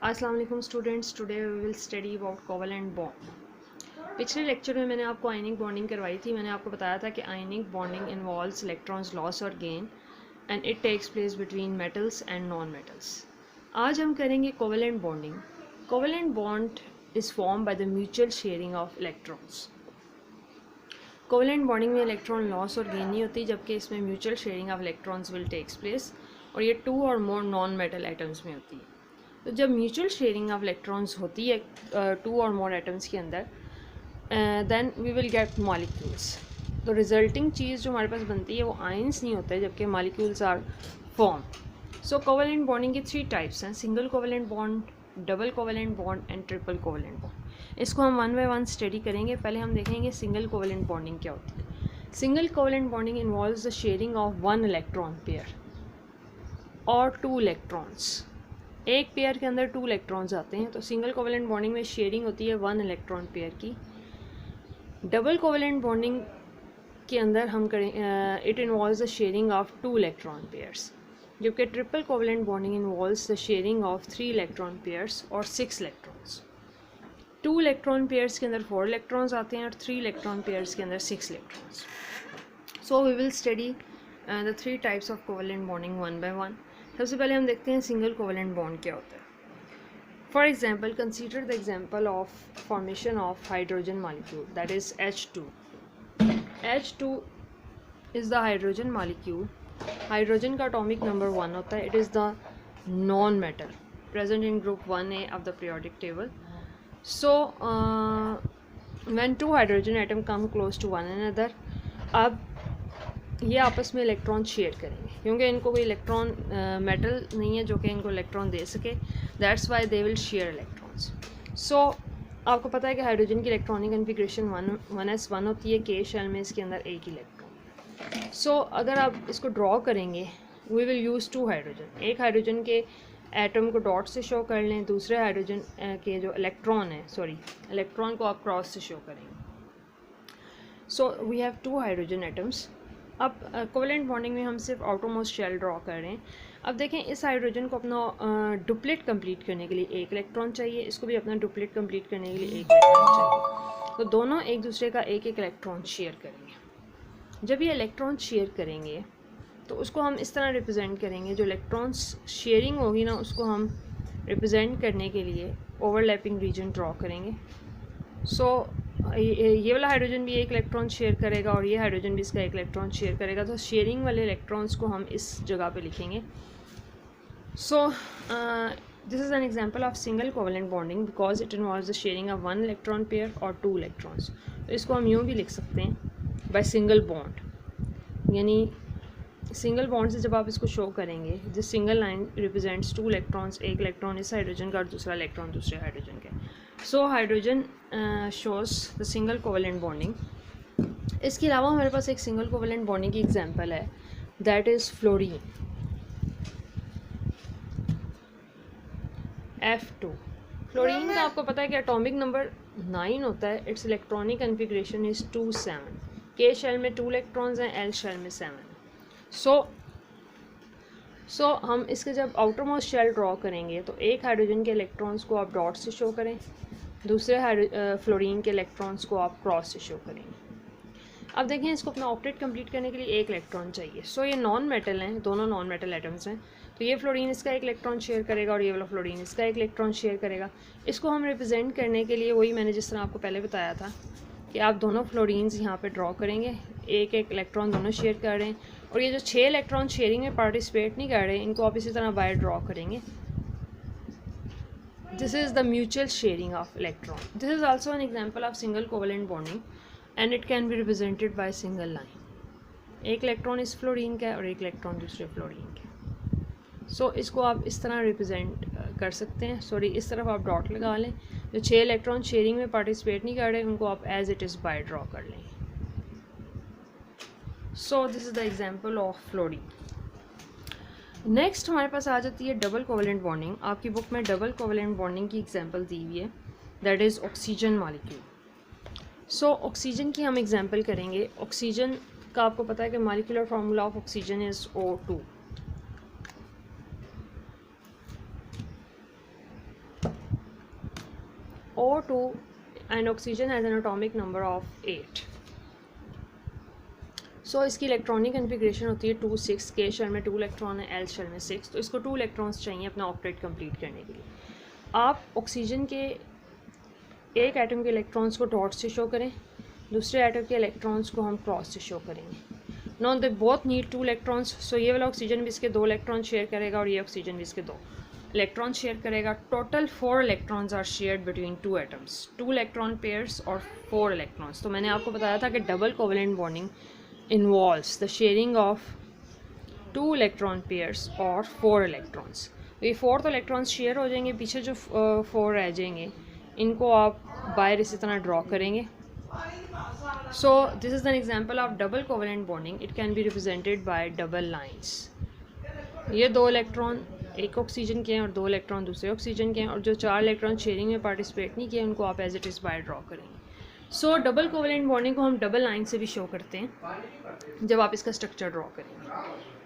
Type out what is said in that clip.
अस्सलाम वालेकुम students, today we will study about covalent bond. पिछले लेक्चर में मैंने आपको आयनिक बॉन्डिंग करवाई थी। मैंने आपको बताया था कि ionic bonding involves electrons loss और gain and it takes place between metals and non metals. आज हम करेंगे covalent bonding. Covalent bond is form by the mutual sharing of electrons. Covalent bonding में इलेक्ट्रॉन लॉस और gain नहीं होती, जबकि इसमें mutual sharing of electrons will takes place, और ये 2 और मोर नॉन मेटल एटम्स में होती है। तो जब म्यूचुअल शेयरिंग ऑफ इलेक्ट्रॉन्स होती है 2 और मोर एटम्स के अंदर, then we will get molecules. तो रिजल्टिंग चीज़ जो हमारे पास बनती है वो आयंस नहीं होता है, जबकि molecules are form. So covalent bonding के 3 टाइप्स हैं: single covalent bond, double covalent bond and triple covalent bond. इसको हम 1 बाय 1 स्टडी करेंगे। पहले हम देखेंगे सिंगल कोवेलेंट बॉन्डिंग क्या होती है। Single covalent bonding involves the sharing of 1 electron pair और 2 इलेक्ट्रॉन्स। एक पेयर के अंदर 2 इलेक्ट्रॉन्स आते हैं, तो सिंगल कोवेलेंट बॉन्डिंग में शेयरिंग होती है 1 इलेक्ट्रॉन पेयर की। डबल कोवेलेंट बॉन्डिंग के अंदर हम करें it involves the sharing of 2 electron pairs, जबकि triple covalent bonding involves the sharing of 3 electron pairs और 6 इलेक्ट्रॉन्स। 2 इलेक्ट्रॉन पेयर्स के अंदर 4 इलेक्ट्रॉन्स आते हैं और 3 इलेक्ट्रॉन पेयर्स के अंदर 6 electrons. So we will study the 3 types of covalent bonding 1 by 1। सबसे पहले हम देखते हैं सिंगल कोवेलेंट बॉन्ड क्या होता है। For example, consider the example of formation of hydrogen molecule, that is H2. H2 is the hydrogen molecule. Hydrogen का atomic number 1 होता है। It is the non metal present in group 1A of the periodic table. So when 2 hydrogen atom come close to one another, अब ये आपस में electron share करेंगे, क्योंकि इनको कोई इलेक्ट्रॉन मेटल नहीं है जो कि इनको इलेक्ट्रॉन दे सके। That's why they will share electrons. So आपको पता है कि हाइड्रोजन की इलेक्ट्रॉनिक कन्फिग्रेशन 1s1 होती है। के शेल में इसके अंदर एक इलेक्ट्रॉन। सो अगर आप इसको ड्रॉ करेंगे, वी विल यूज़ 2 हाइड्रोजन। एक हाइड्रोजन के एटम को डॉट से शो कर लें, दूसरे हाइड्रोजन के जो इलेक्ट्रॉन को आप क्रॉस से शो करेंगे। So we have 2 hydrogen atoms. अब कोवेलेंट बॉन्डिंग में हम सिर्फ आउटरमोस्ट शेल ड्रॉ कर रहे हैं। अब देखें, इस हाइड्रोजन को अपना डुप्लेट कंप्लीट करने के लिए 1 इलेक्ट्रॉन चाहिए, इसको भी अपना डुप्लेट कंप्लीट करने के लिए 1 इलेक्ट्रॉन चाहिए। तो दोनों एक दूसरे का 1-1 इलेक्ट्रॉन शेयर करेंगे। जब ये इलेक्ट्रॉन शेयर करेंगे तो उसको हम इस तरह रिप्रेजेंट करेंगे। जो इलेक्ट्रॉन्स शेयरिंग होगी ना, उसको हम रिप्रेजेंट करने के लिए ओवरलैपिंग रीजन ड्रॉ करेंगे। सो ये वाला हाइड्रोजन भी 1 इलेक्ट्रॉन शेयर करेगा और ये हाइड्रोजन भी इसका 1 इलेक्ट्रॉन शेयर करेगा। तो शेयरिंग वाले इलेक्ट्रॉन्स को हम इस जगह पे लिखेंगे। सो this is an example of single covalent bonding because it involves the sharing of 1 electron pair और 2 इलेक्ट्रॉन्स। तो इसको हम यूँ भी लिख सकते हैं बाय सिंगल बॉन्ड। यानी सिंगल बॉन्ड से जब आप इसको शो करेंगे, this single line represents 2 electrons, 1 electron इस हाइड्रोजन का और दूसरा इलेक्ट्रॉन दूसरे हाइड्रोजन का। So hydrogen shows the single covalent bonding. इसके अलावा हमारे पास एक सिंगल कोवेलेंट बॉन्डिंग की एग्जांपल है, that is fluorine, F2। Fluorine का आपको पता है कि एटॉमिक नंबर 9 होता है। It's electronic configuration is 2-7। के शेल में 2 इलेक्ट्रॉन्स हैं, एल शेल में 7। सो हम इसके जब आउटर मोस्ट शेल ड्रॉ करेंगे तो एक हाइड्रोजन के इलेक्ट्रॉन्स को आप डॉट से शो करें, दूसरे फ्लोरीन के इलेक्ट्रॉन्स को आप क्रॉस से शो करेंगे। अब देखें, इसको अपना ऑक्टेट कंप्लीट करने के लिए 1 इलेक्ट्रॉन चाहिए। सो ये नॉन मेटल हैं, दोनों नॉन मेटल एटम्स हैं। तो ये फ्लोरीन इसका 1 इलेक्ट्रॉन शेयर करेगा और ये वाला फ्लोरीन इसका 1 इलेक्ट्रॉन शेयर करेगा। इसको हम रिप्रेजेंट करने के लिए वही मैंने जिस तरह आपको पहले बताया था कि आप दोनों फ्लोरीन्स यहाँ पे ड्रॉ करेंगे, 1-1 इलेक्ट्रॉन दोनों शेयर कर रहे हैं। और ये जो 6 इलेक्ट्रॉन शेयरिंग में पार्टिसिपेट नहीं कर रहे, इनको आप इसी तरह बाय ड्रॉ करेंगे। This is the mutual sharing of electron. This is also an example of single covalent bonding and it can be represented by single line. 1 electron इस फ्लोरीन का है और 1 इलेक्ट्रॉन दूसरे फ्लोरीन का। सो इसको आप इस तरह रिप्रेजेंट कर सकते हैं। इस तरफ आप डॉट लगा लें। जो 6 इलेक्ट्रॉन शेयरिंग में पार्टिसिपेट नहीं कर रहे, उनको आप as it is by draw कर लें। So this is the example of fluorine. Next हमारे पास आ जाती है डबल कोवेलेंट बॉन्डिंग। आपकी बुक में डबल कोवेलेंट बॉन्डिंग की एग्जांपल दी हुई है, that is oxygen molecule. So oxygen की हम एग्जांपल करेंगे। ऑक्सीजन का आपको पता है कि molecular formula of oxygen is O2। O2 and oxygen has an atomic number of 8. सो इसकी इलेक्ट्रॉनिक कन्फिग्रेशन होती है 2 6, के शेल में 2 इलेक्ट्रॉन है, एल शेल में 6, तो इसको 2 इलेक्ट्रॉन्स चाहिए अपना ऑक्टेट कंप्लीट करने के लिए। आप ऑक्सीजन के एक एटम के इलेक्ट्रॉन्स को डॉट से शो करें, दूसरे एटम के इलेक्ट्रॉन्स को हम क्रॉस से शो करेंगे। Not they both need 2 electrons, so ये वाला ऑक्सीजन भी इसके 2 इलेक्ट्रॉन शेयर करेगा और ये ऑक्सीजन भी इसके 2 इलेक्ट्रॉन शेयर करेगा। Total 4 electrons are shared between 2 atoms, 2 electron pairs और 4 इलेक्ट्रॉन्स। तो मैंने आपको बताया था कि double covalent bonding involves the sharing of 2 electron pairs और 4 इलेक्ट्रॉन्स। ये 4 तो इलेक्ट्रॉन्स शेयर हो जाएंगे, पीछे जो 4 रह जाएंगे इनको आप बाहर इसी तरह ड्रॉ करेंगे। सो this is an example of double covalent bonding. It can be represented by double lines. ये 2 इलेक्ट्रॉन एक ऑक्सीजन के हैं और 2 इलेक्ट्रॉन दूसरे ऑक्सीजन के हैं, और जो 4 इलेक्ट्रॉन शेयरिंग में पार्टिसिपेट नहीं किए उनको आप as it is by draw करेंगे। सो डबल कोवेलेंट बॉन्डिंग को हम डबल लाइन से भी शो करते हैं जब आप इसका स्ट्रक्चर ड्रॉ करेंगे।